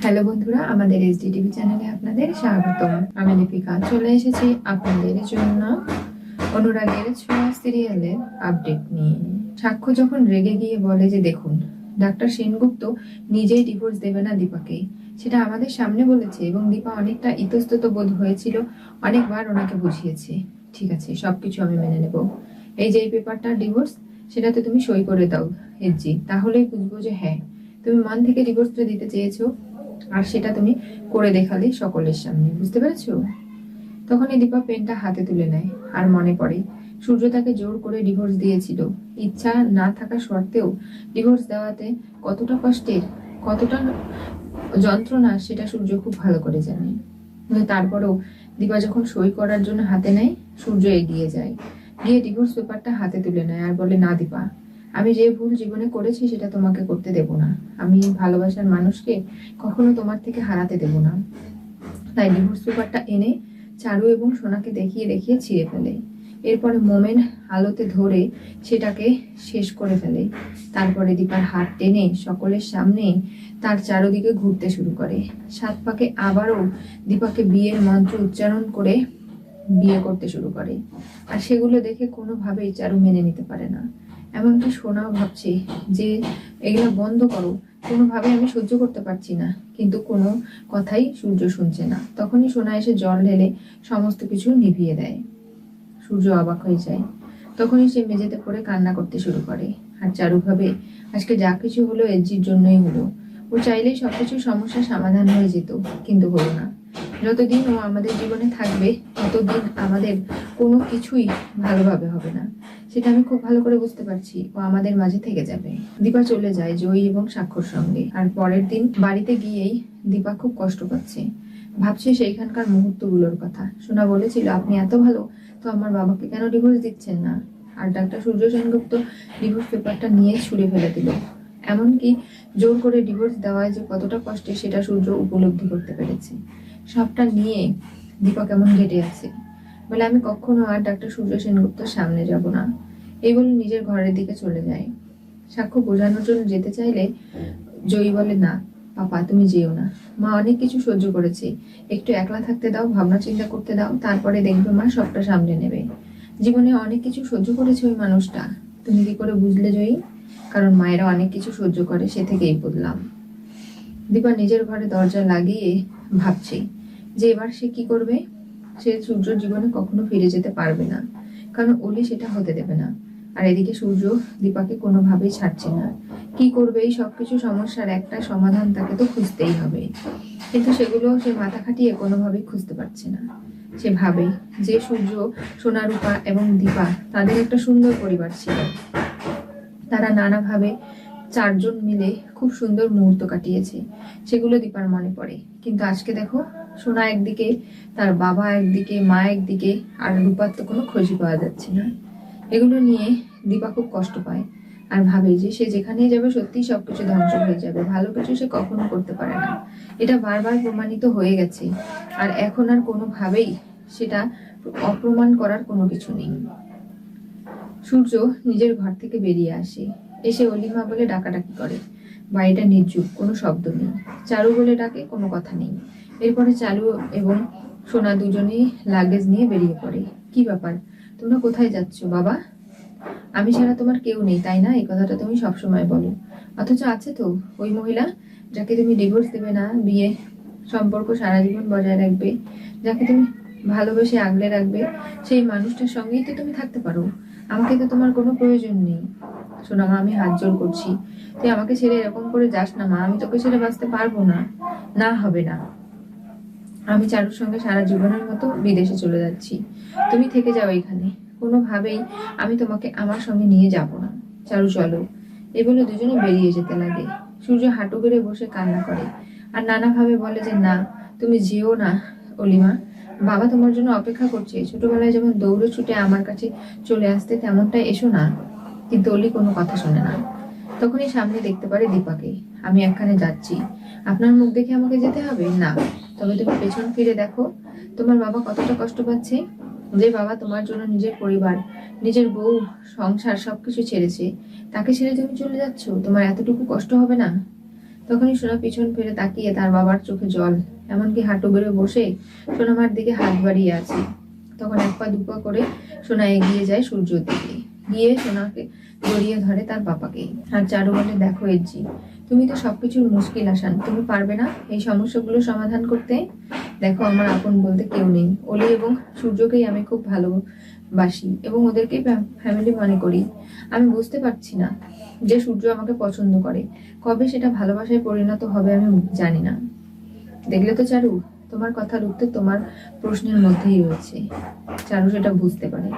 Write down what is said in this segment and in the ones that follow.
Hello বন্ধুরা, আমাদের SD TV চ্যানেলে আপনাদের স্বাগতম। আমি লিপিকা চলে এসেছি আপনাদের জন্য অনুরাগের ছোঁয়া সিরিয়ালের আপডেট নিয়ে। সাক্ষ্য যখন রেগে গিয়ে বলে যে দেখুন, ডাক্তার সেনগুপ্ত নিজেই ডিভোর্স দেবে না দীপাকে, সেটা আমাদের সামনে বলেছে এবং দীপা অনেকটা ইতস্তত বোধ হয়েছিল, অনেকবার ওনাকে বুঝিয়েছে। ঠিক আছে, সবকিছু আমি মেনে নেব, এই যে এই পেপারটা ডিভোর্স, সেটাতে তুমি সই করে দাও এসজি, তাহলেই বুঝবো যে হ্যাঁ তুমি মন থেকে ডিভোর্সটা দিতে চেয়েছো, আর সেটা তুমি করে দেখালে সকলের সামনে, বুঝতে পেরেছো? তখনই দীপা পেনটা হাতে তুলে নেয় আর মনে পড়ে সূর্য তাকে জোর করে ডিভোর্স দিয়েছিল। ইচ্ছা না থাকা সত্ত্বেও ডিভোর্স দেওয়াতে কতটা কষ্টের, কতটা যন্ত্রণা, সেটা সূর্য খুব ভালো করে জানে। কিন্তু তারপরেও দীপা যখন সই করার জন্য হাতে নেয়, সূর্য এগিয়ে যায়, গিয়ে ডিভোর্স পেপারটা হাতে তুলে নেয় আর বলে, না দীপা, আমি যে ভুল জীবনে করেছি সেটা তোমাকে করতে দেব না। আমি ভালোবাসার মানুষকে কখনো তোমার থেকে হারাতে দেব না। তাই ডিভোর্স পেপারটা এনে চারু এবং সোনাকে দেখিয়ে দেখিয়ে ছিঁড়ে ফেলে। এরপরে মোমের আলোতে ধরে সেটাকে শেষ করে ফেলে। তারপরে দীপার হাত টেনে সকলের সামনে তার চারদিকে ঘুরতে শুরু করে। সাত পাকে আবারও দীপাকে বিয়ের মন্ত্র উচ্চারণ করে বিয়ে করতে শুরু করে। আর সেগুলো দেখে কোনোভাবেই চারু মেনে নিতে পারে না। এমনকি সোনাও ভাবছে যে এগুলো বন্ধ করো, কোনোভাবে আমি সহ্য করতে পারছি না, কিন্তু কোনো কথাই সূর্য শুনছে না। তখনই সোনা এসে জল ঢেলে সমস্ত কিছু নিভিয়ে দেয়। সূর্য অবাক হয়ে যায়। তখনই সে মেঝেতে পড়ে কান্না করতে শুরু করে। আর চারু ভাবে আজকে যা কিছু হলো এজির জন্যই হলো। ও চাইলেই সবকিছু সমস্যার সমাধান হয়ে যেত, কিন্তু হলো না। যতদিন ও আমাদের জীবনে থাকবে ততদিন আমাদের কোনো কিছুই ভালোভাবে হবে না, সেটা আমি খুব ভালো করে বুঝতে পারছি। ও আমাদের মাঝে থেকে যাবে। দীপা চলে যায় জয়ী এবং সাক্ষর সঙ্গে। আর পরের দিন বাড়িতে গিয়েই দীপা খুব কষ্ট পাচ্ছে, ভাবছে সেইখানকার মুহূর্তগুলোর কথা। সোনা বলেছিল, আপনি এত ভালো, তো আমার বাবাকে কেন ডিভোর্স দিচ্ছেন না? আর ডাক্তার সূর্য সেনগুপ্ত ডিভোর্স পেপারটা নিয়ে ছুঁড়ে ফেলে দিল। এমনকি জোর করে ডিভোর্স দেওয়ায় যে কতটা কষ্টে সেটা সূর্য উপলব্ধি করতে পেরেছে। সবটা নিয়ে দীপা কেমন ঘেটে আছে, বলে আমি কখনো আর ডাক্তার সূর্য সেনগুপ্তর সামনে যাব না, এই বলে নিজের ঘরের দিকে চলে যায়। সাক্ষ্য বোঝানোর জন্য যেতে চাইলে জয়ী বলে, না পাপা, তুমি যেও না, মা অনেক কিছু সহ্য করেছে, একটু একলা থাকতে দাও, ভাবনা চিন্তা করতে দাও, তারপরে দেখবে মা সবটা সামলে নেবে। জীবনে অনেক কিছু সহ্য করেছে ওই মানুষটা, তুমি কি করে বুঝলে জয়ী? কারণ মায়েরা অনেক কিছু সহ্য করে, সে থেকেই বললাম। দীপা নিজের ঘরে দরজা লাগিয়ে ভাবছে যে এবার সে কি করবে। সে সূর্যর জীবনে কখনো ফিরে যেতে পারবে না, কারণ অলি সেটা হতে দেবে না। আর এদিকে সূর্য দীপাকে কোনোভাবেই ছাড়ছে না। কি করবে? এই সবকিছু সমস্যার একটা সমাধান তাকে তো খুঁজতেই হবে, কিন্তু সেগুলো সে মাথা খাটিয়ে কোনোভাবেই খুঁজতে পারছে না। সে ভাবে যে সূর্য, সোনারূপা এবং দীপা তাদের একটা সুন্দর পরিবার ছিল, তারা নানাভাবে চারজন মিলে খুব সুন্দর মুহূর্ত কাটিয়েছে, সেগুলো দীপার মনে পড়ে। কিন্তু আজকে দেখো, সোনা একদিকে, তার বাবা একদিকে, মা একদিকে, আর রূপার তো কোনো খোঁজই পাওয়া যাচ্ছে না। এগুলো নিয়ে দীপা খুব কষ্ট পায় আর ভাবে যে সে যেখানেই যাবে সত্যিই সবকিছু ধ্বংস হয়ে যাবে, ভালো কিছু সে কখনো করতে পারে না। এটা বারবার প্রমাণিত হয়ে গেছে, আর এখন আর কোনোভাবেই সেটা অপ্রমাণ করার কোনো কিছু নেই। সূর্য নিজের ঘর থেকে বেরিয়ে আসে, এসে অলিমা বলে ডাকাডাকি করে। বাড়িটা নির্জুক, কোনো শব্দ নেই। চারু বলে ডাকে, কোনো কথা নেই। এরপরে চারু এবং সোনা দুজনেই লাগেজ নিয়ে বেরিয়ে পড়ে। কি ব্যাপার, তোমরা কোথায় যাচ্ছ বাবা? আমি ছাড়া তোমার কেউ নেই, তাই না? এই কথাটা তুমি সবসময় বলো, অথচ আছে তো ওই মহিলা, যাকে তুমি ডিভোর্স দেবে না, বিয়ে সম্পর্ক সারা জীবন বজায় রাখবে, যাকে তুমি ভালোবেসে আগলে রাখবে, সেই মানুষটার সঙ্গেই তো তুমি থাকতে পারো। আমাকে তো তোমার কোনো প্রয়োজন নেই। শোনা মা, আমি হাত জোর করছি, তুই আমাকে ছেড়ে এরকম করে যাস না মা, আমি তোকে ছেড়ে বাঁচতে পারবো না। না, হবে না, আমি চারুর সঙ্গে সারা জীবনের মতো বিদেশে চলে যাচ্ছি, তুমি থেকে যাও এখানে, কোনোভাবেই আমি তোমাকে আমার সঙ্গে নিয়ে যাব না। চারু চলো, এই বলে দুজনে বেরিয়ে যেতে লাগে। সূর্য হাঁটু গেড়ে বসে কান্না করে আর নানাভাবে বলে যে না, তুমি যেও না অলিমা, বাবা তোমার জন্য অপেক্ষা করছে, ছোটবেলায় যেমন দৌড়ে ছুটে আমার কাছে চলে আসতে তেমনটাই এসো না। কিন্তু অলি কোনো কথা শোনে না। তখনই সামনে দেখতে পারে দীপাকে। আমি একখানে যাচ্ছি, আপনার মুখ দেখে আমাকে যেতে হবে না, তবে তুমি পেছন ফিরে দেখো, তোমার বাবা কতটা কষ্ট পাচ্ছে। যে বাবা তোমার জন্য নিজের পরিবার, নিজের বউ, সংসার সবকিছু ছেড়েছে, তাকে ছেড়ে তুমি চলে যাচ্ছ, তোমার এতটুকু কষ্ট হবে না? তখনই সোনা পিছন ফিরে তাকিয়ে তার বাবার চোখে জল, এমনকি হাঁটু গেড়ে বসে সোনামার দিকে হাত বাড়িয়ে আছে। তখন এক পা দুপা করে সোনা এগিয়ে যায় সূর্যর দিকে, গিয়ে সোনাকে জড়িয়ে ধরে তার পাপাকে। আর চারু বলে, দেখো এজি, তুমি তো সবকিছুর মুশকিল আসান, তুমি পারবে না এই সমস্যাগুলো সমাধান করতে? দেখো, আমার আপন বলতে কেউ নেই। অলি এবং সূর্যকেই আমি খুব ভালোবাসি এবং ওদেরকেই ফ্যামিলি মনে করি। আমি বুঝতে পারছি না যে সূর্য আমাকে পছন্দ করে, কবে সেটা ভালোবাসায় পরিণত হবে আমি জানি না। দেখলে তো চারু, তোমার কথার উত্তর তোমার প্রশ্নের মধ্যেই রয়েছে। চারু সেটা বুঝতে পারে।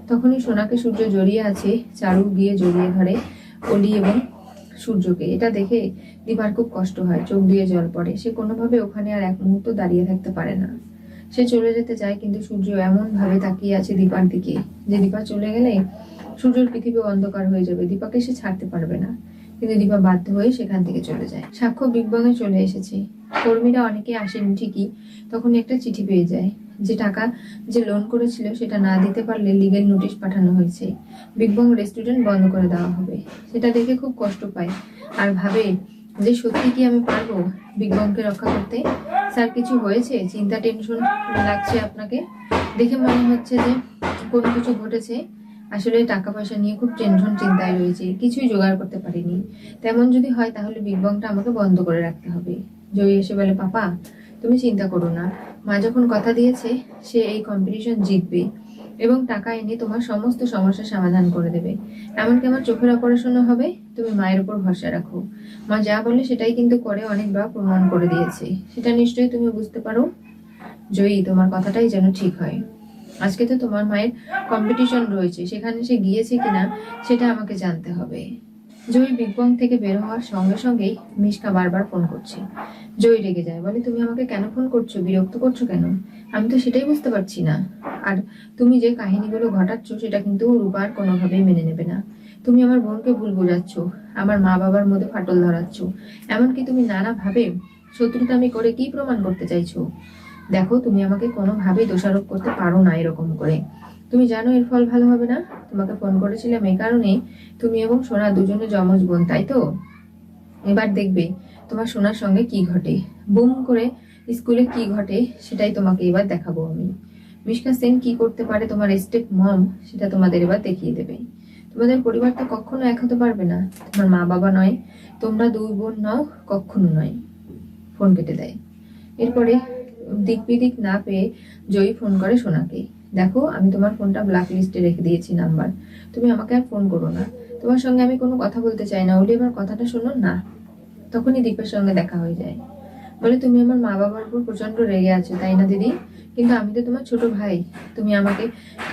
তখনই সোনাকে সূর্য জড়িয়ে আছে, চারু গিয়ে জড়িয়ে ধরে অলি এবং সূর্যকে। এটা দেখে দীপার খুব কষ্ট হয়, চোখ দিয়ে জল পড়ে। সে কোনোভাবে ওখানে আর এক মুহূর্ত দাঁড়িয়ে থাকতে পারে না। সে চলে যেতে চায়, কিন্তু সূর্য এমন ভাবে তাকিয়ে আছে দীপার দিকে যে দীপা চলে গেলে সূর্যের পৃথিবী অন্ধকার হয়ে যাবে, দীপাকে সে ছাড়তে পারবে না। কিন্তু দীপা বাধ্য হয়ে সেখান থেকে চলে যায়। সাক্ষ্য বিগ বং এ চলে এসেছে। কর্মীরা অনেকে আসেনি ঠিকই, তখন একটা চিঠি পেয়ে যায় যে টাকা যে লোন করেছিল সেটা না দিতে পারলে লিগেল নোটিশ পাঠানো হয়েছে, বিগ বং রেস্টুরেন্ট বন্ধ করে দেওয়া হবে। সেটা দেখে খুব কষ্ট পায় আর ভাবে যে সত্যি কি আমি পারবো বিগ বংকে রক্ষা করতে? স্যার, কিছু হয়েছে? চিন্তা টেনশন লাগছে আপনাকে দেখে, মনে হচ্ছে যে কোনো কিছু ঘটেছে। আসলে টাকা পয়সা নিয়ে খুব টেনশন চিন্তায় রয়েছে, কিছুই জোগাড় করতে পারিনি। তেমন যদি হয় তাহলে বিগ বংটা আমাকে বন্ধ করে রাখতে হবে। জয়ী এসে বলে, পাপা তুমি চিন্তা করো না, মা যখন কথা দিয়েছে সে এই কম্পিটিশন জিতবে এবং টাকা এনে তোমার সমস্ত সমস্যার সমাধান করে দেবে। এমনকি আমার চোখের অপারেশনও হবে, তুমি মায়ের উপর ভরসা রাখো। মা যা বলে সেটাই কিন্তু করে অনেকবার প্রমাণ করে দিয়েছে, সেটা নিশ্চয়ই তুমি বুঝতে পারো। জয়ী, তোমার কথাটাই যেন ঠিক হয়। আজকে তো তোমার মায়ের কম্পিটিশন রয়েছে, সেখানে সে গিয়েছে কিনা সেটা আমাকে জানতে হবে। জয়ী বিগ বং থেকে বের হওয়ার সঙ্গে সঙ্গেই মিশকা বারবার ফোন করছে। জয়ী রেগে যায়, বলে, তুমি আমাকে কেন ফোন করছো, বিরক্ত করছো কেন? আমি তো সেটাই বুঝতে পারছি না। আর তুমি যে কাহিনীগুলো ঘটাচ্ছ সেটা কিন্তু রূপার কোনোভাবেই মেনে নেবে না। তুমি আমার বোনকে ভুল বোঝাচ্ছ, আমার মা বাবার মধ্যে ফাটল ধরাচ্ছ, এমনকি তুমি নানাভাবে শত্রুতামি করে কি প্রমাণ করতে চাইছো? দেখো, তুমি আমাকে কোনোভাবেই দোষারোপ করতে পারো না এরকম করে। তুমি জানো এর ফল ভালো হবে না। তোমাকে ফোন করেছিলাম এই কারণে, তুমি এবং সোনা দুজনে যমজ বোন, তাই তো? এবার দেখবে তোমার সোনার সঙ্গে কি ঘটে। বুম করে স্কুলে কি ঘটে সেটাই তোমাকে এবার দেখাবো আমি। মিশকা সেন কি করতে পারে তোমার স্টেপ মম, সেটা তোমাদের এবার দেখিয়ে দেবে। তোমাদের পরিবার তো কখনো এক হতে পারবে না। তোমার মা বাবা নয়, তোমরা দুই বোন নও, কখনো নয়। ফোন কেটে দেয়। এরপরে দিক বিদিক না পেয়ে জয়ী ফোন করে সোনাকে, দেখো আমি তোমার ফোনটা ব্ল্যাক লিস্টে রেখে দিয়েছি নাম্বার, তুমি আমাকে আর ফোন করো না, তোমার সঙ্গে আমি কোনো কথা বলতে চাই না। ওলি, এবার কথাটা শোনো না। তখনই দীপের সঙ্গে দেখা হয়ে যায়। বলে, তুমি আমার মা বাবার উপর প্রচন্ড রেগে আছো তাই না দিদি? কিন্তু আমি তো তোমার ছোট ভাই, তুমি আমাকে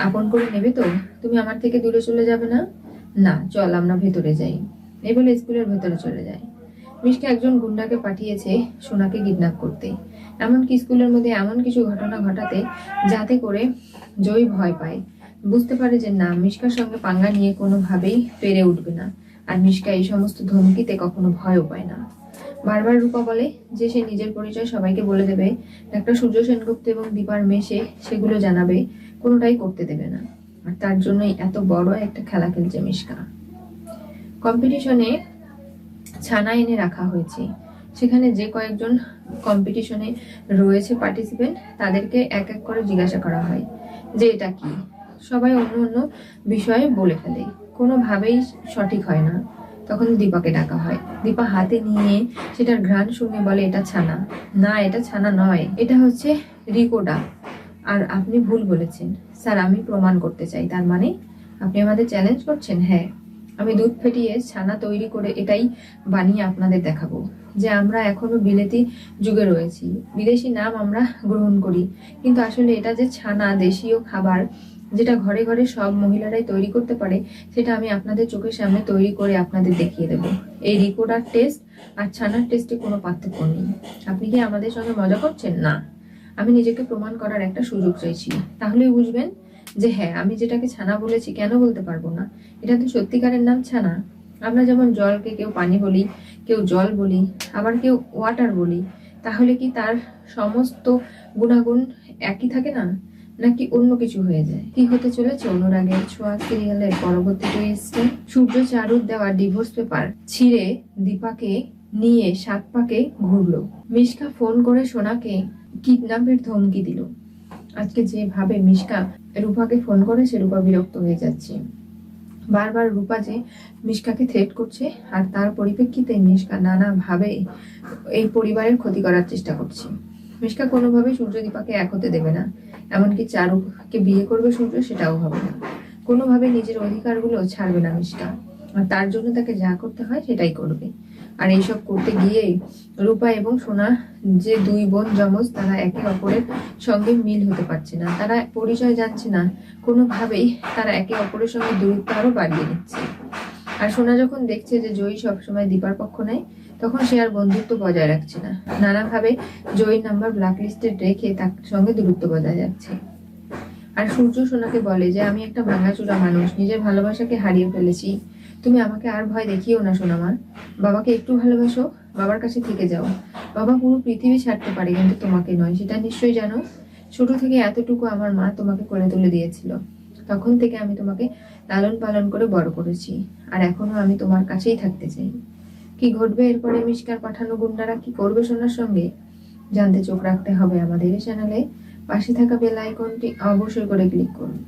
আপন করে নেবে তো? তুমি আমার থেকে দূরে চলে যাবে না? না, চল আমরা ভেতরে যাই। এই বলে স্কুলের ভেতরে চলে যায়। মিশকে একজন গুন্ডাকে পাঠিয়েছে সোনাকে কিডন্যাপ করতে, এমনকি স্কুলের মধ্যে এমন কিছু ঘটনা ঘটাতে যাতে করে জয়ী ভয় পায়, বুঝতে পারে যে না, মিশকার সঙ্গে পাঙ্গা নিয়ে কোনোভাবেই পেরে উঠবে না। আর মিশকা এই সমস্ত ধমকিতে কখনো ভয়ও পায় না। বারবার রূপা বলে যে সে নিজের পরিচয় সবাইকে বলে দেবে, ডাক্তার সূর্য সেনগুপ্ত এবং দীপার মেশে সেগুলো জানাবে, কোনোটাই করতে দেবে না। আর তার জন্যই এত বড় একটা খেলা খেলছে মিশকা। কম্পিটিশনে ছানা এনে রাখা হয়েছে, সেখানে যে কয়েকজন কম্পিটিশনে রয়েছে পার্টিসিপেন্ট তাদেরকে এক এক করে জিজ্ঞাসা করা হয় যে এটা কি। সবাই অন্য অন্য বিষয়ে বলে ফেলে, কোনোভাবেই সঠিক হয় না। তখন দীপাকে ডাকা হয়। দীপা হাতে নিয়ে সেটার ঘ্রাণ শুনে বলে, এটা ছানা না, এটা ছানা নয়, এটা হচ্ছে রিকোডা। আর আপনি ভুল বলেছেন স্যার, আমি প্রমাণ করতে চাই। তার মানে আপনি আমাদের চ্যালেঞ্জ করছেন? হ্যাঁ, আমি দুধ ফেটিয়ে ছানা তৈরি করে এটাই বানিয়ে আপনাদের দেখাবো যে আমরা এখনো বিলেতি যুগে রয়েছি। বিদেশি নাম আমরা গ্রহণ করি, কিন্তু আসলে এটা যে ছানা, দেশীয় খাবার যেটা ঘরে ঘরে সব মহিলারাই তৈরি করতে পারে, সেটা আমি আপনাদের চোখের সামনে তৈরি করে আপনাদের দেখিয়ে দেবো। এই রিকোডার টেস্ট আর ছানার টেস্টে কোনো পার্থক্য নেই। আপনি কি আমাদের সঙ্গে মজা করছেন? না, আমি নিজেকে প্রমাণ করার একটা সুযোগ চাইছি, তাহলেই বুঝবেন যে হ্যাঁ, আমি যেটাকে ছানা বলেছি কেন বলতে পারবো না, এটা তো সত্যিকারের নাম ছানা। আমরা যেমন জলকে কেউ পানি বলি, কেউ জল বলি, আবার কেউ ওয়াটার বলি, তাহলে কি তার সমস্ত গুণাগুণ একই থাকে না, নাকি অন্য কিছু হয়ে যায়? কি হতে চলেছে অনুরাগের ছোঁয়া সিরিয়ালের পরবর্তী টুইস্টে? সূর্য চারুর দেওয়া ডিভোর্স পেপার ছিঁড়ে দীপাকে নিয়ে 7 পাকে ঘুরলো। মিশকা ফোন করে সোনাকে কিডন্যাপের ধমকি দিল। আজকে যেভাবে মিশকা রূপাকে ফোন করেছে, রূপা বিরক্ত হয়ে যাচ্ছে। বারবার রূপা যে মিশকাকে থ্রেট করছে, আর তার পরিপ্রেক্ষিতে মিশকা নানাভাবে এই পরিবারের ক্ষতি করার চেষ্টা করছে। মিশকা কোনোভাবে সূর্য দীপাকে এক হতে দেবে না, এমনকি চারুকে বিয়ে করবে সূর্য, সেটাও হবে না। কোনোভাবে নিজের অধিকারগুলো ছাড়বে না মিশকা, আর তার জন্য তাকে যা করতে হয় সেটাই করবে। আর এইসব করতে গিয়ে রূপা এবং সোনা যে দুই বোন যমজ, তারা একে অপরের সঙ্গে মিল হতে পারছে না, তারা পরিচয় জানছে না, কোনোভাবেই তারা একে অপরের সঙ্গে দূরত্ব আরো বাড়িয়ে নিচ্ছে। আর সোনা যখন দেখছে যে জয়ী সবসময় দীপার পক্ষ নেয়, তখন সে আর বন্ধুত্ব বজায় রাখছে না, নানাভাবে জয়ীর নাম্বার ব্ল্যাক লিস্টে রেখে তার সঙ্গে দূরত্ব বজায় যাচ্ছে। আর সূর্য সোনাকে বলে যে আমি একটা ভাঙাচোরা মানুষ, নিজের ভালোবাসাকে হারিয়ে ফেলেছি, তুমি আমাকে আর ভয় দেখিও না সোনামা। বাবাকে একটু ভালোবাসো, বাবার কাছে থেকে যাও। বাবা পুরো পৃথিবী ছাড়তে পারে, কিন্তু তোমাকে নয়, সেটা নিশ্চয়ই জানো। ছোট থেকে এতটুকু আমার মা তোমাকে কোলে তুলে দিয়েছিল, তখন থেকে আমি তোমাকে লালন পালন করে বড় করেছি, আর এখনো আমি তোমার কাছেই থাকতে চাই। কি ঘটবে এরপরে, মিশকার পাঠানো গুন্ডারা কি করবে সোনার সঙ্গে, জানতে চোখ রাখতে হবে আমাদের এই চ্যানেলে। পাশে থাকা বেল আইকনটি অবশ্যই করে ক্লিক করুন।